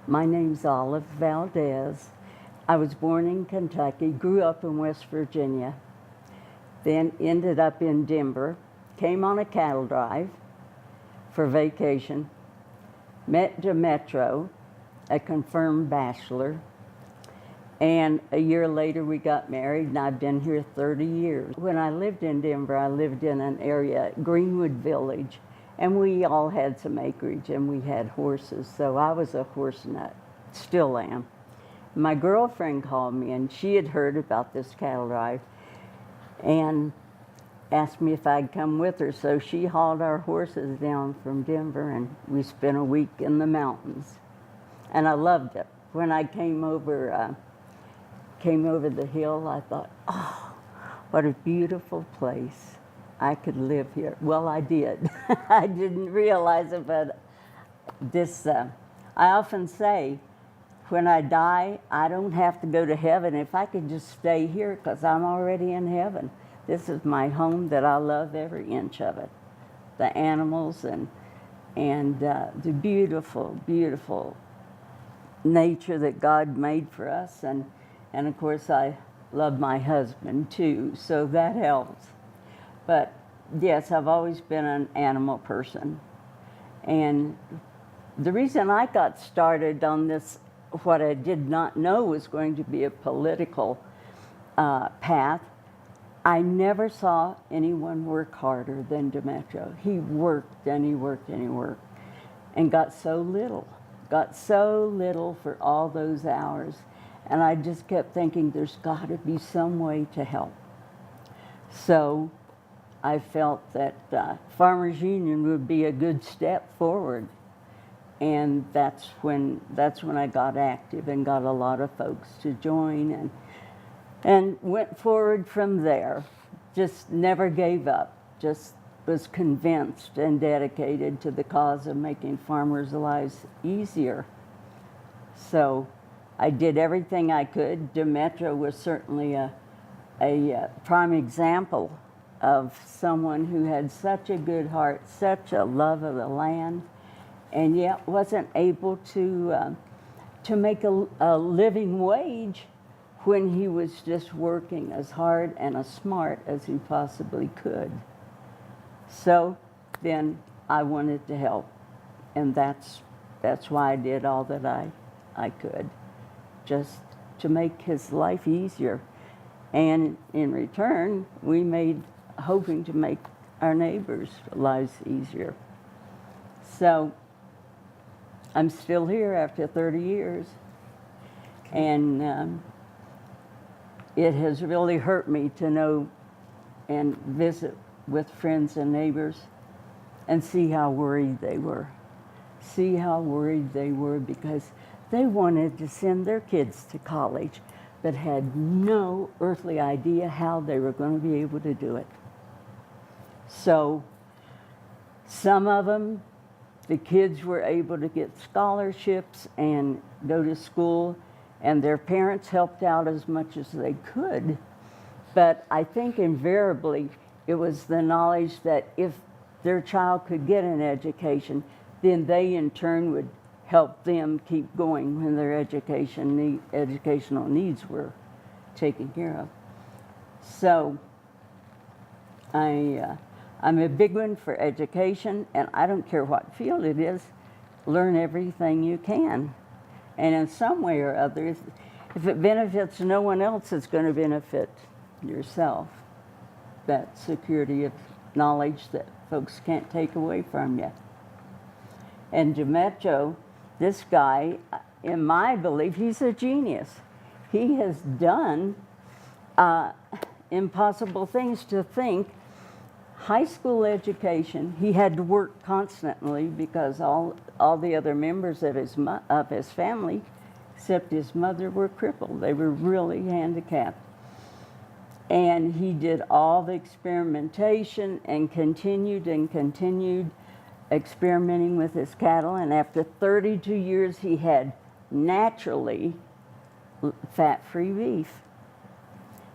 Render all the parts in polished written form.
My name's Olive Valdez. I was born in Kentucky, grew up in West Virginia, then ended up in Denver, came on a cattle drive for vacation, met Demetro, a confirmed bachelor, and a year later we got married, and I've been here 30 years. When I lived in Denver, I lived in an area, Greenwood Village, and we all had some acreage and we had horses, so I was a horse nut, still am. My girlfriend called me and she had heard about this cattle drive and asked me if I'd come with her, so she hauled our horses down from Denver and we spent a week in the mountains. And I loved it. When I came over the hill, I thought, oh, what a beautiful place. I could live here. Well, I did. I didn't realize it, but I often say, when I die, I don't have to go to heaven if I could just stay here, because I'm already in heaven. This is my home that I love every inch of it. The animals and the beautiful, beautiful nature that God made for us. And of course, I love my husband too, so that helps. But yes, I've always been an animal person. And the reason I got started on this, what I did not know was going to be a political path, I never saw anyone work harder than Demetro. He worked and he worked and he worked and got so little for all those hours. And I just kept thinking, there's got to be some way to help. So I felt that Farmers Union would be a good step forward. And that's when I got active and got a lot of folks to join and went forward from there. Just never gave up, just was convinced and dedicated to the cause of making farmers' lives easier. So I did everything I could. Demetro was certainly a prime example of someone who had such a good heart, such a love of the land, and yet wasn't able to make a living wage when he was just working as hard and as smart as he possibly could. So then I wanted to help, and that's why I did all that I could, just to make his life easier. And in return, hoping to make our neighbors' lives easier. So I'm still here after 30 years, and it has really hurt me to know and visit with friends and neighbors and see how worried they were. See how worried they were because they wanted to send their kids to college but had no earthly idea how they were going to be able to do it. So some of them, the kids were able to get scholarships and go to school, and their parents helped out as much as they could. But I think invariably it was the knowledge that if their child could get an education, then they in turn would help them keep going when their educational needs were taken care of. So I'm a big one for education, and I don't care what field it is, learn everything you can. And in some way or other, if it benefits no one else, it's going to benefit yourself. That security of knowledge that folks can't take away from you. And Demetro, this guy, in my belief, he's a genius. He has done impossible things. To think, high school education, he had to work constantly because all the other members of his family, except his mother, were crippled. They were really handicapped. And he did all the experimentation and continued experimenting with his cattle. And after 32 years, he had naturally fat-free beef.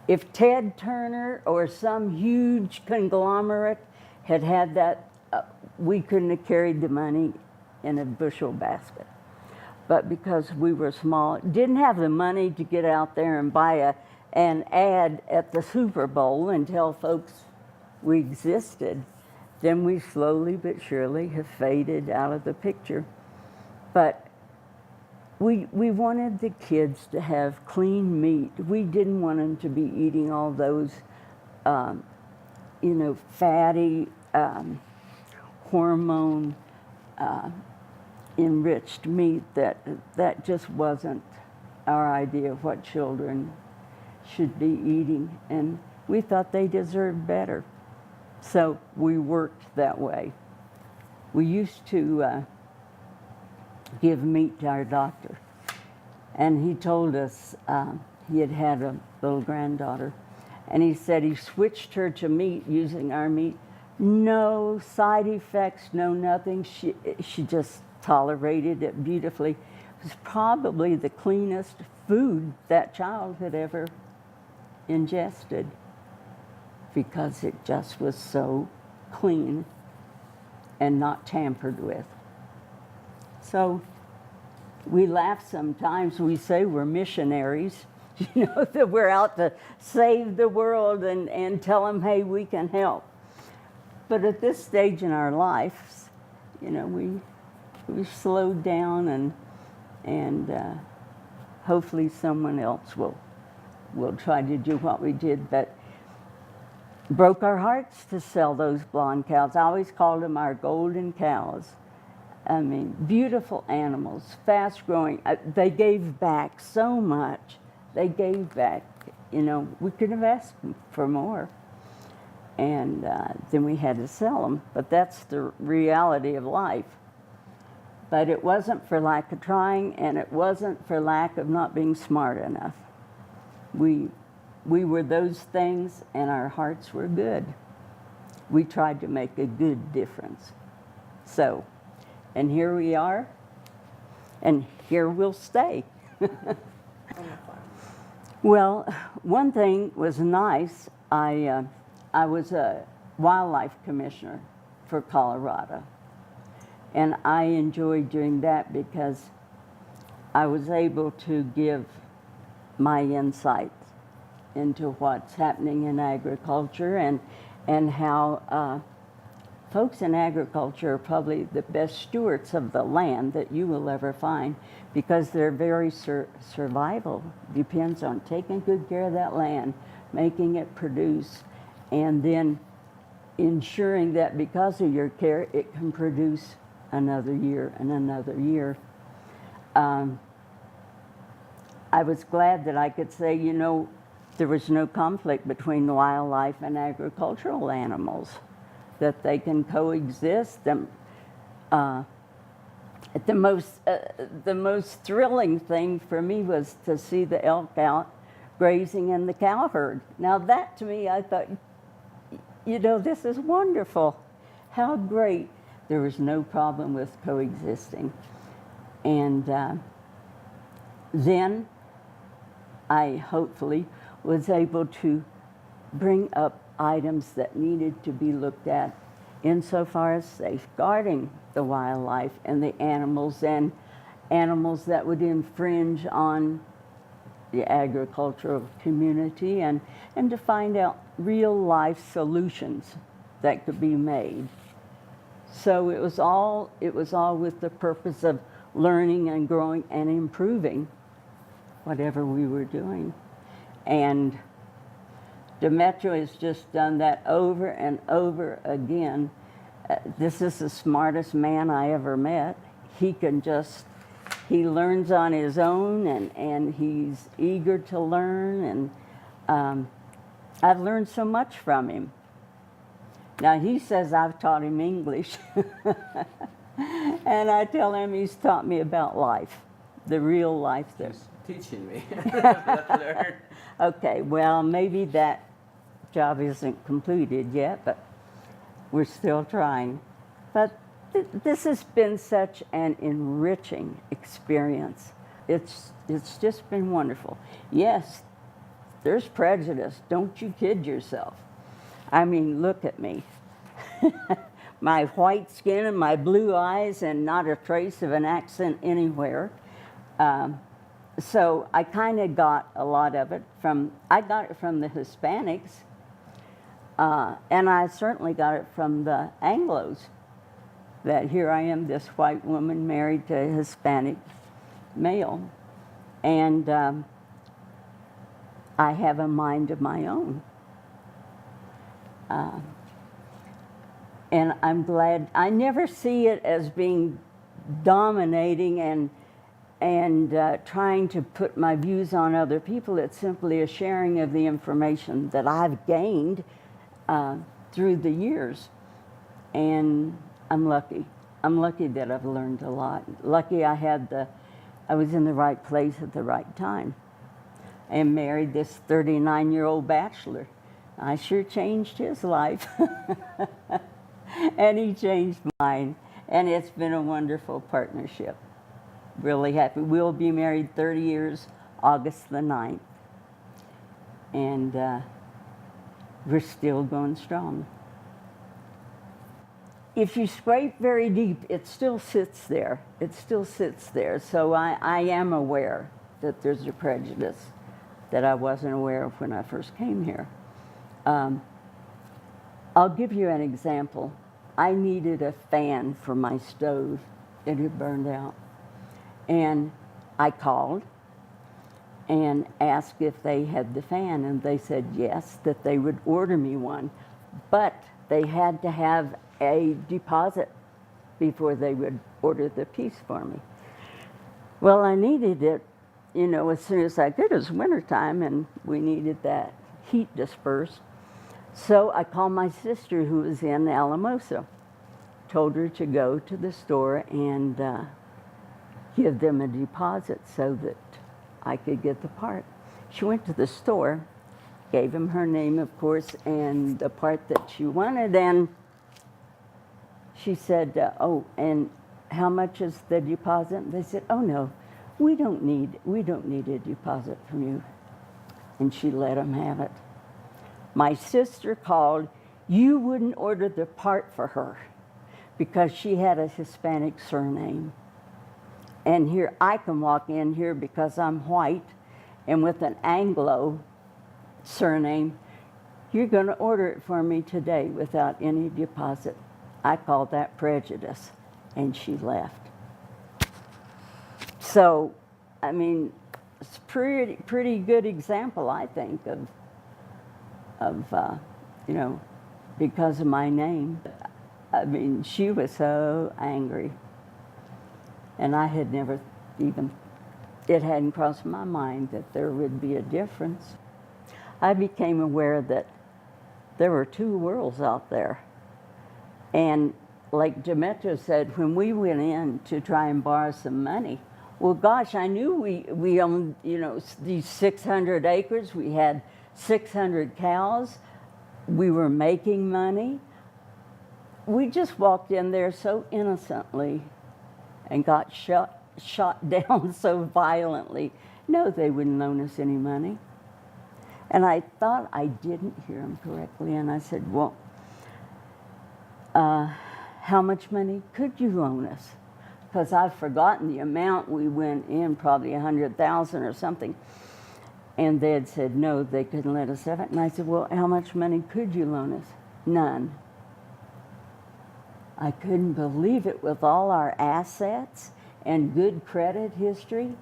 If Ted Turner or some huge conglomerate had that, we couldn't have carried the money in a bushel basket. but because we were small, didn't have the money to get out there and buy an ad at the Super Bowl and tell folks we existed, then we slowly but surely have faded out of the picture. But we wanted the kids to have clean meat. We didn't want them to be eating all those, fatty, hormone enriched meat. That just wasn't our idea of what children should be eating, and we thought they deserved better. So we worked that way. We used to give meat to our doctor, and he told us he had a little granddaughter, and he said he switched her to meat using our meat. No side effects, no nothing. She just tolerated it beautifully. It was probably the cleanest food that child had ever ingested, because it just was so clean and not tampered with. So we laugh sometimes. We say we're missionaries, that we're out to save the world and tell them, hey, we can help. But at this stage in our lives, we've slowed down, and hopefully someone else will try to do what we did. But broke our hearts to sell those blonde cows. I always called them our golden cows. I mean, beautiful animals, fast growing. They gave back so much. They gave back, we could have asked for more. And then we had to sell them. But that's the reality of life. But it wasn't for lack of trying, and it wasn't for lack of not being smart enough. We were those things, and our hearts were good. We tried to make a good difference. So, and here we are, and here we'll stay. Well, one thing was nice. I was a wildlife commissioner for Colorado, and I enjoyed doing that because I was able to give my insight into what's happening in agriculture, and how folks in agriculture are probably the best stewards of the land that you will ever find, because their very survival depends on taking good care of that land, making it produce, and then ensuring that because of your care, it can produce another year and another year. I was glad that I could say, there was no conflict between wildlife and agricultural animals, that they can coexist. The most thrilling thing for me was to see the elk out grazing in the cow herd. Now that, to me, I thought, this is wonderful. How great. There was no problem with coexisting. And then I hopefully was able to bring up items that needed to be looked at insofar as safeguarding the wildlife and the animals, and animals that would infringe on the agricultural community, and to find out real life solutions that could be made. So it was all with the purpose of learning and growing and improving whatever we were doing. And Demetrio has just done that over and over again. This is the smartest man I ever met. He learns on his own, and he's eager to learn, and I've learned so much from him. Now, he says I've taught him English, and I tell him he's taught me about life, the real life there. He's teaching me. I've learned. Okay, well, maybe that job isn't completed yet, but we're still trying. But this has been such an enriching experience. It's just been wonderful. Yes, there's prejudice. Don't you kid yourself. I mean, look at me. My white skin and my blue eyes, and not a trace of an accent anywhere. So I kind of got a lot of it I got it from the Hispanics, and I certainly got it from the Anglos, that here I am, this white woman married to a Hispanic male, and I have a mind of my own. And I'm glad. I never see it as being dominating and trying to put my views on other people. It's simply a sharing of the information that I've gained through the years. And I'm lucky. I'm lucky that I've learned a lot. Lucky I was in the right place at the right time and married this 39-year-old bachelor. I sure changed his life. And he changed mine. And it's been a wonderful partnership. Really happy. We'll be married 30 years, August the 9th. And we're still going strong. If you scrape very deep, it still sits there. It still sits there. So I am aware that there's a prejudice that I wasn't aware of when I first came here. I'll give you an example. I needed a fan for my stove. It had burned out. And I called and asked if they had the fan, and they said yes, that they would order me one. But they had to have a deposit before they would order the piece for me. Well, I needed it, as soon as I could. It was wintertime, and we needed that heat dispersed. So I called my sister, who was in Alamosa, told her to go to the store and give them a deposit so that I could get the part. She went to the store, gave them her name, of course, and the part that she wanted, and she said, oh, and how much is the deposit? And they said, oh, no, we don't need a deposit from you. And she let them have it. My sister called. You wouldn't order the part for her because she had a Hispanic surname. And here I can walk in here because I'm white and with an Anglo surname. You're going to order it for me today without any deposit. I call that prejudice. And she left. So, I mean, it's a pretty good example, I think, of because of my name. I mean, she was so angry. And I had never it hadn't crossed my mind that there would be a difference. I became aware that there were two worlds out there. And like Demetrio said, when we went in to try and borrow some money, well, gosh, I knew we owned, these 600 acres. We had 600 cows. We were making money. We just walked in there so innocently and got shot down so violently. No, they wouldn't loan us any money. And I thought I didn't hear him correctly, and I said, well, how much money could you loan us? Because I've forgotten the amount we went in, probably 100,000 or something. And they had said, no, they couldn't let us have it. And I said, well, how much money could you loan us? None. I couldn't believe it with all our assets and good credit history.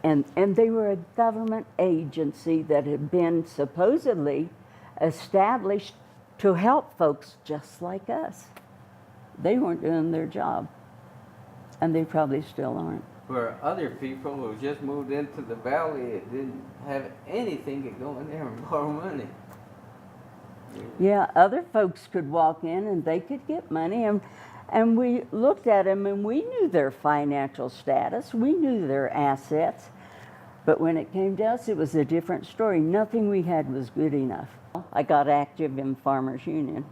And they were a government agency that had been supposedly established to help folks just like us. They weren't doing their job, and they probably still aren't. For other people who just moved into the valley, it didn't have anything to go in there and borrow money. Yeah, other folks could walk in and they could get money, and we looked at them and we knew their financial status, we knew their assets, but when it came to us, it was a different story. Nothing we had was good enough. I got active in Farmers Union,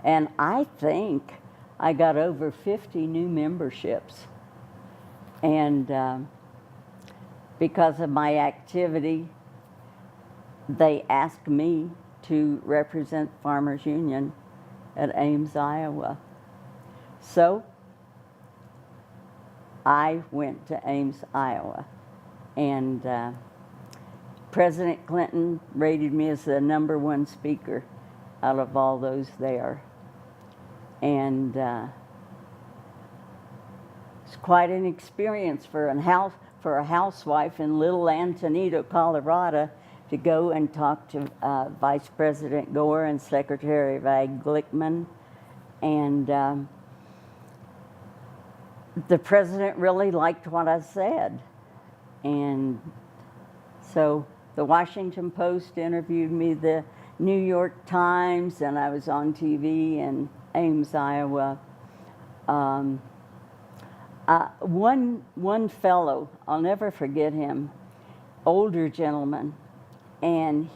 and I think I got over 50 new memberships. And because of my activity, they asked me to represent Farmers Union at Ames, Iowa. So I went to Ames, Iowa, and President Clinton rated me as the #1 speaker out of all those there. And it's quite an experience for a housewife in Little Antonito, Colorado, to go and talk to Vice President Gore and Secretary of Ag Glickman. And the president really liked what I said. And so the Washington Post interviewed me, the New York Times, and I was on TV in Ames, Iowa. One fellow, I'll never forget him, older gentleman, and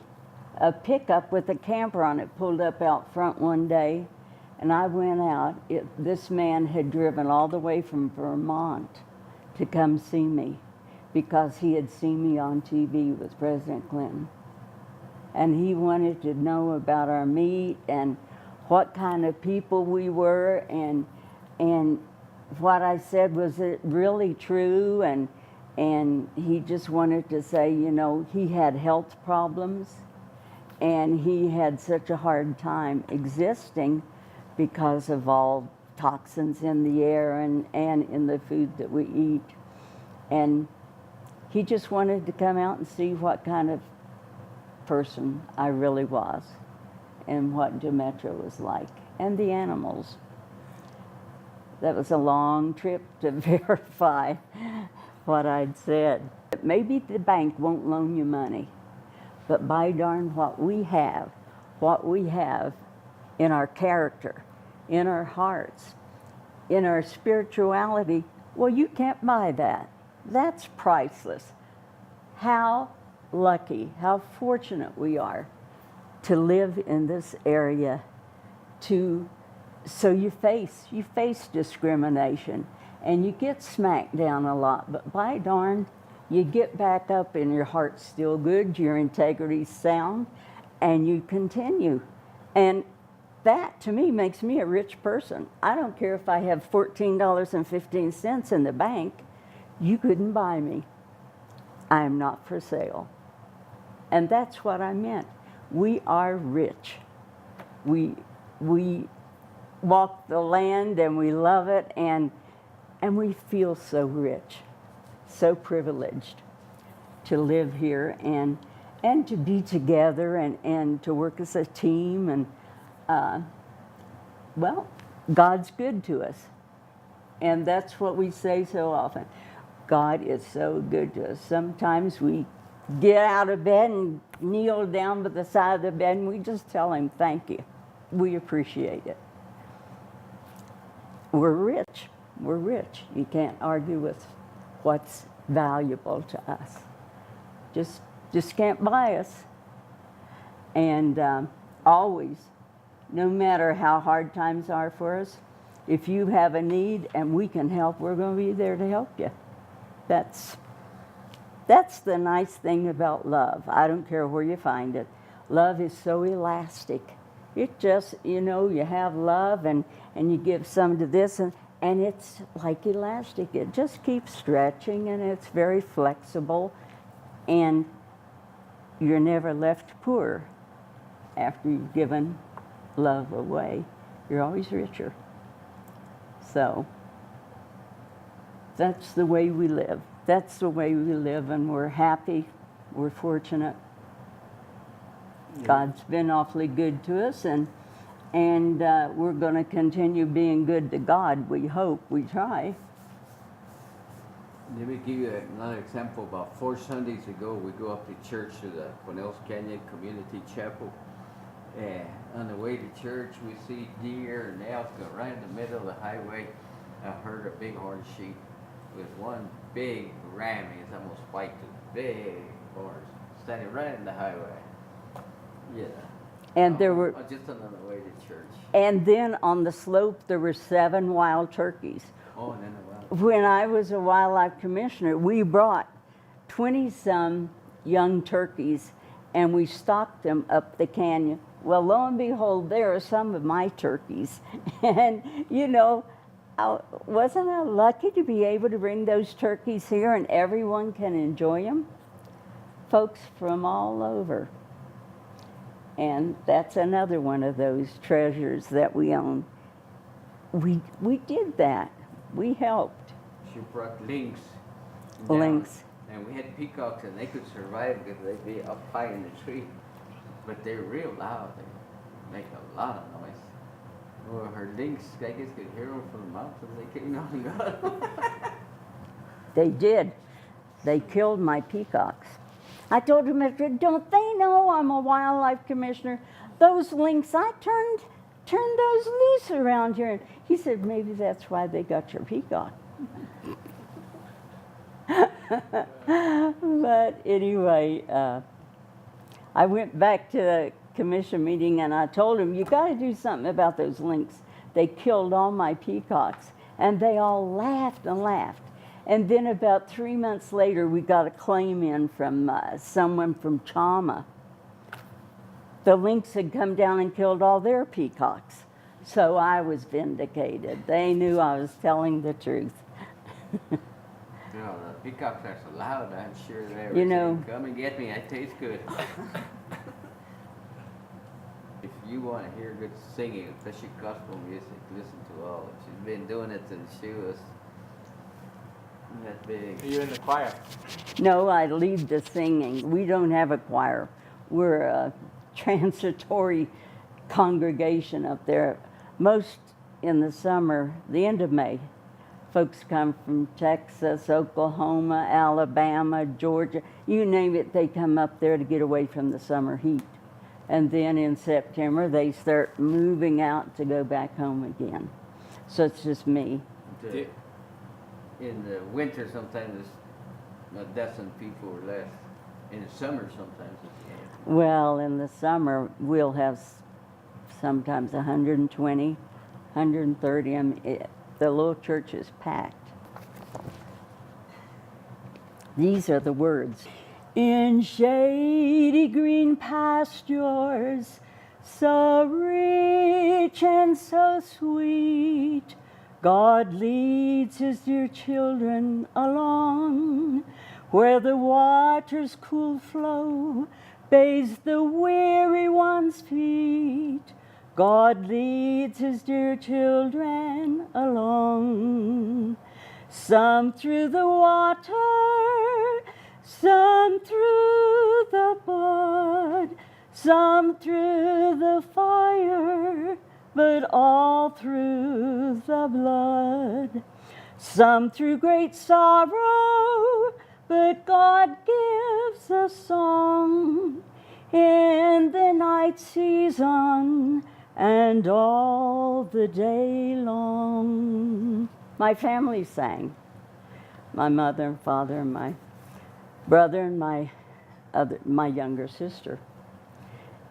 a pickup with a camper on it pulled up out front one day, and I went out. This man had driven all the way from Vermont to come see me because he had seen me on TV with President Clinton. And he wanted to know about our meet and what kind of people we were, and what I said, was it really true? And he just wanted to say, you know, he had health problems and he had such a hard time existing because of all toxins in the air and in the food that we eat. And he just wanted to come out and see what kind of person I really was and what Demetra was like, and the animals. That was a long trip to verify what I'd said. Maybe the bank won't loan you money, but by darn, what we have in our character, in our hearts, in our spirituality, well, you can't buy that. That's priceless. How lucky, how fortunate we are to live in this area. So you face discrimination, and you get smacked down a lot, but by darn, you get back up and your heart's still good, your integrity's sound, and you continue. And that, to me, makes me a rich person. I don't care if I have $14.15 in the bank. You couldn't buy me. I am not for sale. And that's what I meant. We are rich. We walk the land and we love it, and we feel so rich, so privileged to live here and to be together and to work as a team. And well, God's good to us, and that's what we say so often. God is so good to us. Sometimes we get out of bed and kneel down by the side of the bed and we just tell him thank you. We appreciate it. We're rich. We're rich. You can't argue with what's valuable to us. Just can't buy us. And always, no matter how hard times are for us, if you have a need and we can help, we're going to be there to help you. That's the nice thing about love. I don't care where you find it. Love is so elastic. It just, you know, you have love and you give some to this, and it's like elastic. It just keeps stretching, and it's very flexible, and you're never left poor after you've given love away. You're always richer. So that's the way we live. That's the way we live, and we're happy. We're fortunate. Yeah. God's been awfully good to us, and we're going to continue being good to God. We hope. We try. Let me give you another example. About 4 Sundays ago, we go up to church to the Cornell's Canyon Community Chapel. And on the way to church, we see deer and elk right in the middle of the highway. I heard a bighorn sheep with one big ram. He's almost white, big horse, standing right in the highway. Yeah. And there were just on the way to church. And then on the slope, there were 7 wild turkeys. Oh, and then the wild. When I was a wildlife commissioner, we brought 20-some young turkeys, and we stocked them up the canyon. Well, lo and behold, there are some of my turkeys. And, you know, wasn't I lucky to be able to bring those turkeys here and everyone can enjoy them? Folks from all over. And that's another one of those treasures that we own. We did that. We helped. She brought lynx. Lynx. And we had peacocks, and they could survive because they'd be up high in the tree. But they're real loud. They make a lot of noise. Well, her lynx, I guess, could hear them from the mountains. They came down and got them. They did. They killed my peacocks. I told him, don't they know I'm a wildlife commissioner? Those lynx, I turned those loose around here. And he said, maybe that's why they got your peacock. But anyway, I went back to the commission meeting and I told him, you got to do something about those lynx. They killed all my peacocks. And they all laughed and laughed. And then about 3 months later, we got a claim in from someone from Chama. The lynx had come down and killed all their peacocks. So I was vindicated. They knew I was telling the truth. You know, the peacocks are so loud, I'm sure they were You know, saying, come and get me, I taste good. If you want to hear good singing, especially gospel music, listen to all. She's been doing it since she was that big. Are you in the choir? no, I lead the singing. We don't have a choir. We're a transitory congregation up there. Most in the summer, the end of May, folks come from Texas, Oklahoma, Alabama, Georgia, you name it, they come up there to get away from the summer heat. And then in September, they start moving out to go back home again. So it's just me. In the winter, sometimes it's a dozen people or less. In the summer, sometimes it's Well, in the summer, we'll have sometimes 120, 130. The little church is packed. These are the words. In shady green pastures, so rich and so sweet, God leads his dear children along, where the waters cool flow, bathes the weary one's feet. God leads his dear children along, some through the water, some through the mud, some through the fire, but all through the blood. Some through great sorrow, but God gives a song in the night season and all the day long. My family sang. My mother and father and my brother and my younger sister.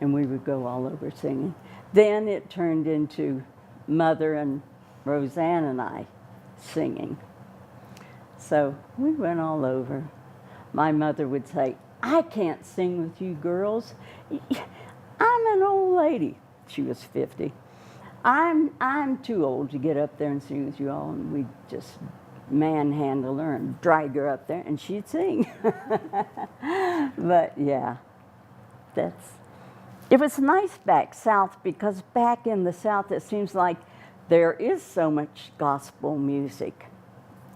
And we would go all over singing. Then it turned into Mother and Roseanne and I singing. So we went all over. My mother would say, I can't sing with you girls. I'm an old lady. She was 50. I'm too old to get up there and sing with you all. And we'd just manhandle her and drag her up there and she'd sing. But yeah, it was nice back south because back in the south it seems like there is so much gospel music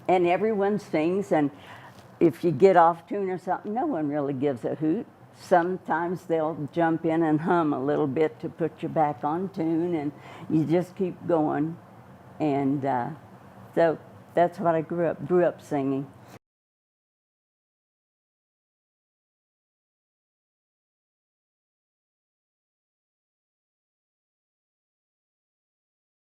and everyone sings, and if you get off tune or something, no one really gives a hoot. Sometimes they'll jump in and hum a little bit to put you back on tune, and you just keep going. And so that's what I grew up singing.